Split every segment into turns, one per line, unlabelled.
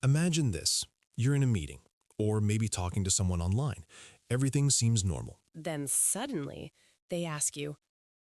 Imagine this. You're in a meeting, or maybe talking to someone online. Everything seems normal.
Then suddenly, they ask you,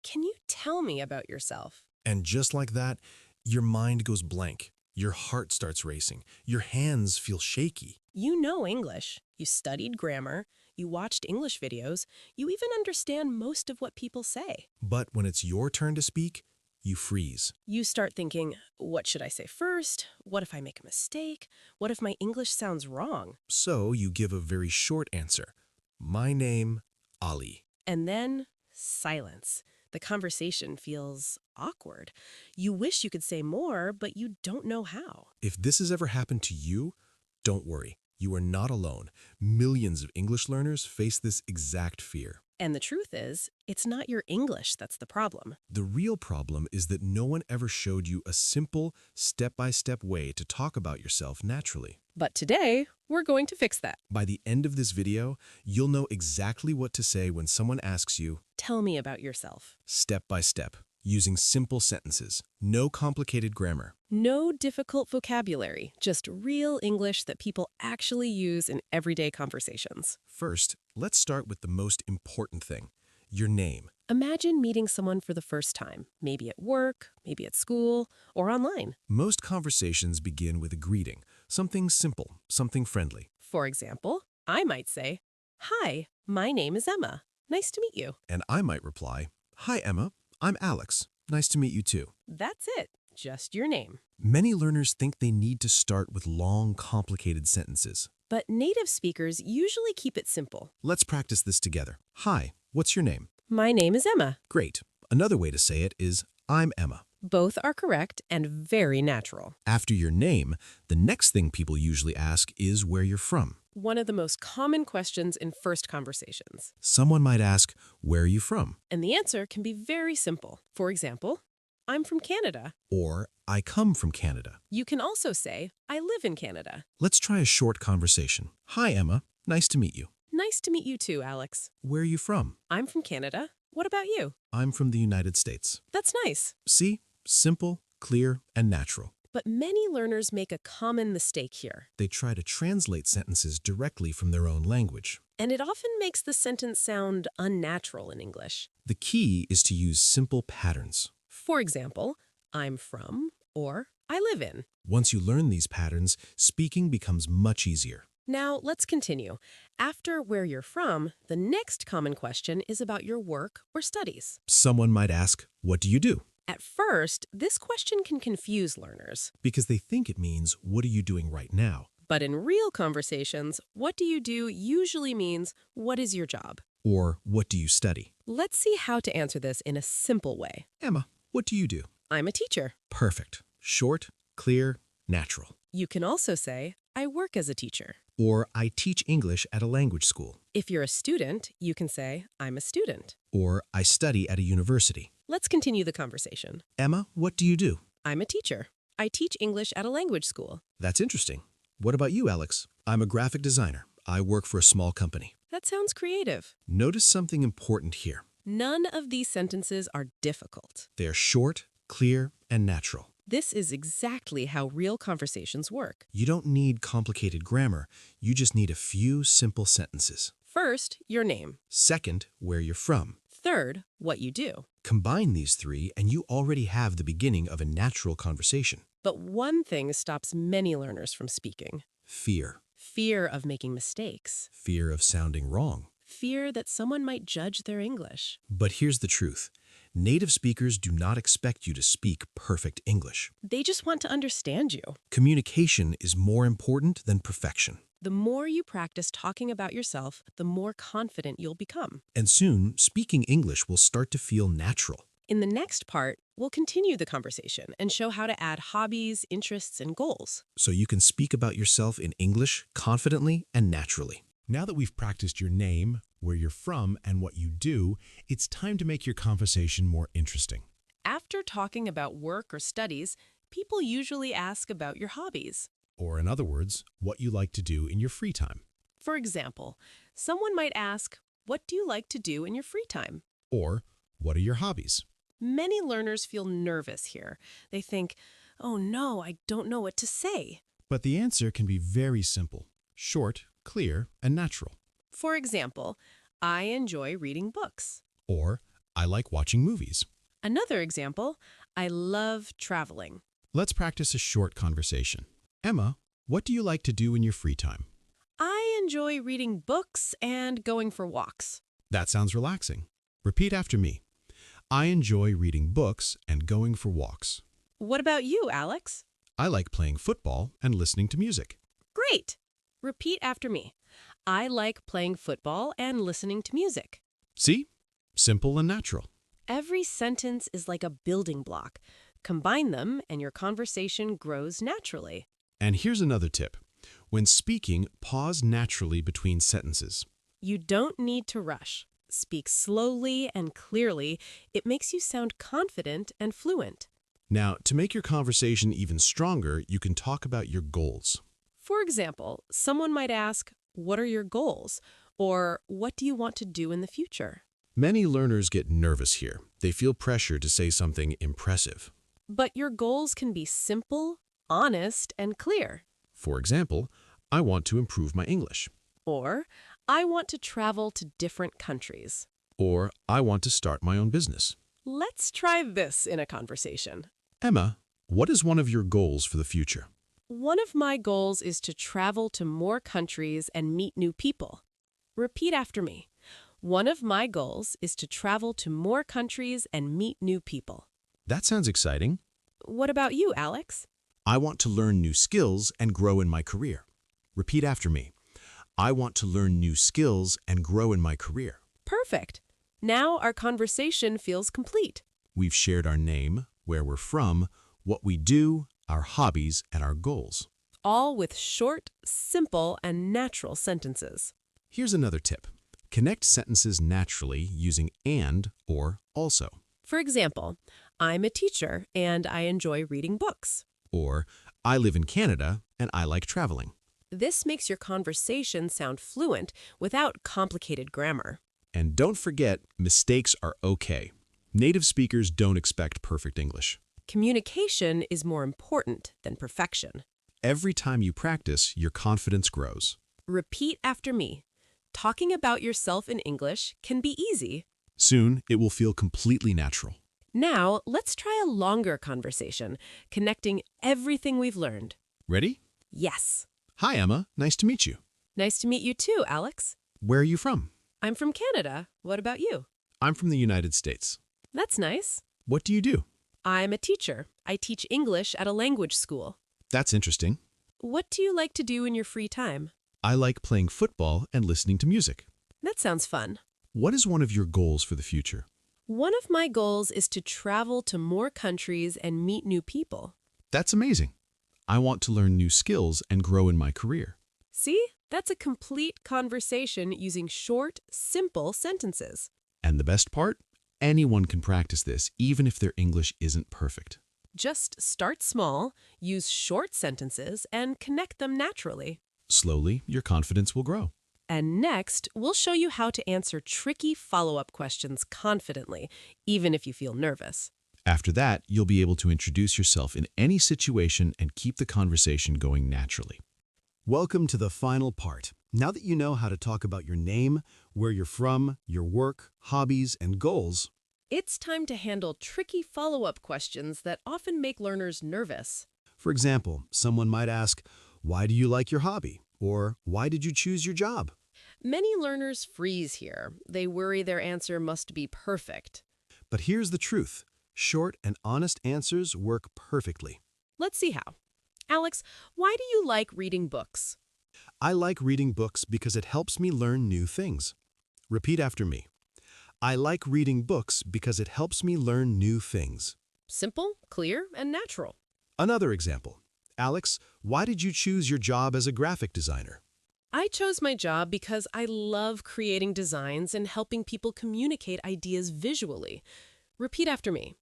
"Can you tell me about yourself?"
And just like that, your mind goes blank. Your heart starts racing. Your hands feel shaky.
You know English. You studied grammar. You watched English videos. You even understand most of what people say.
But when it's your turn to speak, you freeze.
You start thinking, what should I say first? What if I make a mistake? What if my English sounds wrong?
So you give a very short answer. My name, Ali.
And then silence. The conversation feels awkward. You wish you could say more, but you don't know how.
If this has ever happened to you, don't worry. You are not alone. Millions of English learners face this exact fear.
And the truth is, it's not your English that's the problem.
The real problem is that no one ever showed you a simple, step-by-step way to talk about yourself naturally.
But today, we're going to fix that.
By the end of this video, you'll know exactly what to say when someone asks you,
Tell me about yourself.
step by step, using simple sentences, no complicated grammar.
No difficult vocabulary, just real English that people actually use in everyday conversations.
First, let's start with the most important thing, your name.
Imagine meeting someone for the first time, maybe at work, maybe at school, or online.
Most conversations begin with a greeting, something simple, something friendly.
For example, I might say, "Hi, my name is Emma. Nice to meet you."
And I might reply, "Hi, Emma. I'm Alex. Nice to meet you too."
That's it, just your name.
Many learners think they need to start with long, complicated sentences.
But native speakers usually keep it simple.
Let's practice this together. Hi, what's your name?
My name is Emma.
Great. Another way to say it is, I'm Emma.
Both are correct and very natural.
After your name, the next thing people usually ask is where you're from.
One of the most common questions in first conversations.
Someone might ask, where are you from?
And the answer can be very simple. For example, I'm from Canada.
Or, I come from Canada.
You can also say, I live in Canada.
Let's try a short conversation. Hi, Emma. Nice to meet you.
Nice to meet you too, Alex.
Where are you from?
I'm from Canada. What about you?
I'm from the United States.
That's nice.
See? Simple, clear, and natural.
But many learners make a common mistake here.
They try to translate sentences directly from their own language.
And it often makes the sentence sound unnatural in English.
The key is to use simple patterns.
For example, I'm from or I live in.
Once you learn these patterns, speaking becomes much easier.
Now, let's continue. After where you're from, the next common question is about your work or studies.
Someone might ask, what do you do?
At first, this question can confuse learners.
Because they think it means, what are you doing right now?
But in real conversations, what do you do usually means, what is your job?
Or, what do you study?
Let's see how to answer this in a simple way.
Emma, what do you do?
I'm a teacher.
Perfect. Short, clear, natural.
You can also say, I work as a teacher.
Or, I teach English at a language school.
If you're a student, you can say, I'm a student.
Or, I study at a university.
Let's continue the conversation.
Emma, what do you do?
I'm a teacher. I teach English at a language school.
That's interesting. What about you, Alex? I'm a graphic designer. I work for a small company.
That sounds creative.
Notice something important here.
None of these sentences are difficult.
They are short, clear, and natural.
This is exactly how real conversations work.
You don't need complicated grammar. You just need a few simple sentences.
First, your name.
Second, where you're from.
Third, what you do.
Combine these three and you already have the beginning of a natural conversation.
But one thing stops many learners from speaking.
Fear.
Fear of making mistakes.
Fear of sounding wrong.
Fear that someone might judge their English.
But here's the truth. Native speakers do not expect you to speak perfect English.
They just want to understand you.
Communication is more important than perfection.
The more you practice talking about yourself, the more confident you'll become.
And soon, speaking English will start to feel natural.
In the next part, we'll continue the conversation and show how to add hobbies, interests, and goals.
So you can speak about yourself in English confidently and naturally.
Now that we've practiced your name, where you're from, and what you do, it's time to make your conversation more interesting.
After talking about work or studies, people usually ask about your hobbies.
Or in other words, what you like to do in your free time.
For example, someone might ask, what do you like to do in your free time?
Or, what are your hobbies?
Many learners feel nervous here. They think, oh no, I don't know what to say.
But the answer can be very simple, short, clear, and natural.
For example, I enjoy reading books.
Or, I like watching movies.
Another example, I love traveling.
Let's practice a short conversation. Emma, what do you like to do in your free time?
I enjoy reading books and going for walks.
That sounds relaxing. Repeat after me. I enjoy reading books and going for walks.
What about you, Alex?
I like playing football and listening to music.
Great! Repeat after me. I like playing football and listening to music.
See? Simple and natural.
Every sentence is like a building block. Combine them and your conversation grows naturally.
And here's another tip. When speaking, pause naturally between sentences.
You don't need to rush. Speak slowly and clearly. It makes you sound confident and fluent.
Now, to make your conversation even stronger, you can talk about your goals.
For example, someone might ask, "What are your goals?" Or, "What do you want to do in the future?"
Many learners get nervous here. They feel pressure to say something impressive.
But your goals can be simple, honest, and clear.
For example, I want to improve my English.
Or, "I want to travel to different countries."
Or, I want to start my own business.
Let's try this in a conversation.
Emma, what is one of your goals for the future?
One of my goals is to travel to more countries and meet new people. Repeat after me. One of my goals is to travel to more countries and meet new people.
That sounds exciting.
What about you, Alex?
I want to learn new skills and grow in my career. Repeat after me. I want to learn new skills and grow in my career.
Perfect. Now our conversation feels complete.
We've shared our name, where we're from, what we do, our hobbies, and our goals.
All with short, simple, and natural sentences.
Here's another tip. Connect sentences naturally using and or also.
For example, I'm a teacher and I enjoy reading books.
Or, I live in Canada and I like traveling.
This makes your conversation sound fluent without complicated grammar.
And don't forget, mistakes are okay. Native speakers don't expect perfect English.
Communication is more important than perfection.
Every time you practice, your confidence grows.
Repeat after me. Talking about yourself in English can be easy.
Soon, it will feel completely natural.
Now, let's try a longer conversation, connecting everything we've learned.
Ready?
Yes.
Hi, Emma. Nice to meet you.
Nice to meet you too, Alex.
Where are you from?
I'm from Canada. What about you?
I'm from the United States.
That's nice.
What do you do?
I'm a teacher. I teach English at a language school.
That's interesting.
What do you like to do in your free time?
I like playing football and listening to music.
That sounds fun.
What is one of your goals for the future?
One of my goals is to travel to more countries and meet new people.
That's amazing. I want to learn new skills and grow in my career.
See? That's a complete conversation using short, simple sentences.
And the best part? Anyone can practice this, even if their English isn't perfect.
Just start small, use short sentences, and connect them naturally.
Slowly, your confidence will grow.
And next, we'll show you how to answer tricky follow-up questions confidently, even if you feel nervous.
After that, you'll be able to introduce yourself in any situation and keep the conversation going naturally. Welcome to the final part. Now that you know how to talk about your name, where you're from, your work, hobbies, and goals,
It's time to handle tricky follow-up questions that often make learners nervous.
for example, someone might ask, why do you like your hobby? Or why did you choose your job?
Many learners freeze here. They worry their answer must be perfect.
But here's the truth. Short and honest answers work perfectly.
Let's see how. Alex, why do you like reading books?
I like reading books because it helps me learn new things. Repeat after me. I like reading books because it helps me learn new things.
Simple, clear, and natural.
Another example. Alex, why did you choose your job as a graphic designer?
I chose my job because I love creating designs and helping people communicate ideas visually. Repeat after me.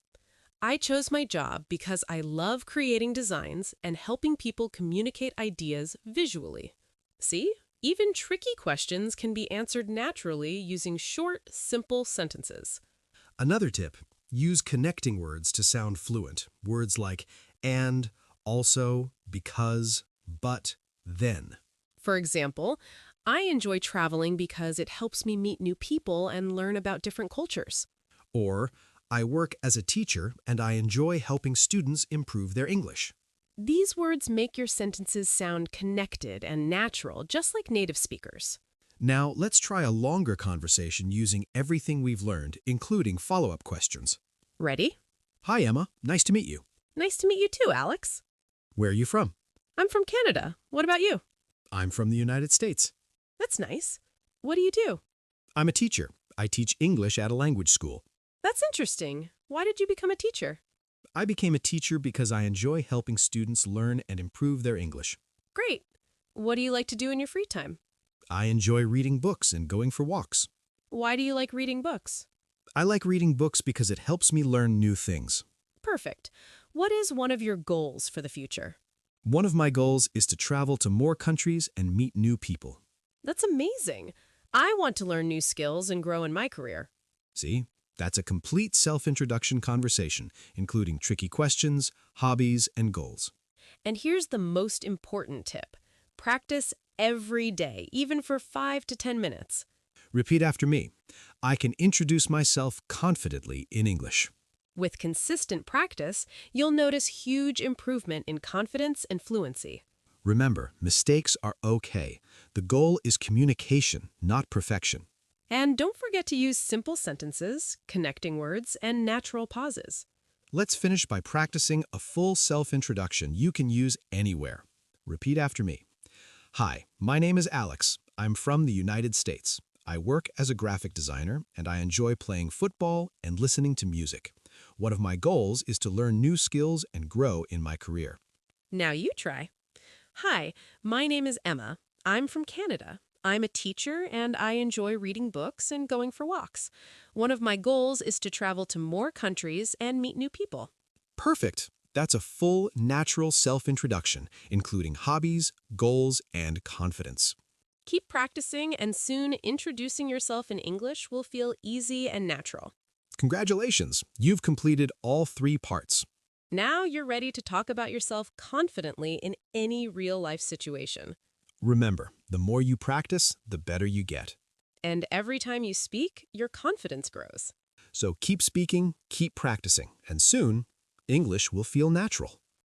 I chose my job because I love creating designs and helping people communicate ideas visually. See? Even tricky questions can be answered naturally using short, simple sentences.
Another tip, use connecting words to sound fluent. Words like and, also, because, but then.
For example, I enjoy traveling because it helps me meet new people and learn about different cultures.
Or, I work as a teacher and I enjoy helping students improve their English.
These words make your sentences sound connected and natural, just like native speakers.
Now, let's try a longer conversation using everything we've learned, including follow-up questions.
Ready?
Hi, Emma. Nice to meet you.
Nice to meet you too, Alex.
Where are you from?
I'm from Canada. What about you?
I'm from the United States.
That's nice. What do you do?
I'm a teacher. I teach English at a language school.
That's interesting. Why did you become a teacher?
I became a teacher because I enjoy helping students learn and improve their English.
Great. What do you like to do in your free time?
I enjoy reading books and going for walks.
Why do you like reading books?
I like reading books because it helps me learn new things.
Perfect. What is one of your goals for the future?
One of my goals is to travel to more countries and meet new people.
That's amazing. I want to learn new skills and grow in my career.
See? That's a complete self-introduction conversation, including tricky questions, hobbies, and goals.
And here's the most important tip. Practice every day, even for 5 to 10 minutes.
Repeat after me. I can introduce myself confidently in English.
With consistent practice, you'll notice huge improvement in confidence and fluency.
Remember, mistakes are okay. The goal is communication, not perfection.
And don't forget to use simple sentences, connecting words, and natural pauses.
Let's finish by practicing a full self-introduction you can use anywhere. Repeat after me. Hi, my name is Alex. I'm from the United States. I work as a graphic designer, and I enjoy playing football and listening to music. One of my goals is to learn new skills and grow in my career.
Now you try. Hi, my name is Emma. I'm from Canada. I'm a teacher and I enjoy reading books and going for walks. One of my goals is to travel to more countries and meet new people.
Perfect! That's a full, natural self-introduction, including hobbies, goals, and confidence.
Keep practicing and soon introducing yourself in English will feel easy and natural.
Congratulations! You've completed all 3 parts.
Now you're ready to talk about yourself confidently in any real-life situation.
Remember, the more you practice, the better you get.
And every time you speak, your confidence grows.
So keep speaking, keep practicing, and soon, English will feel natural.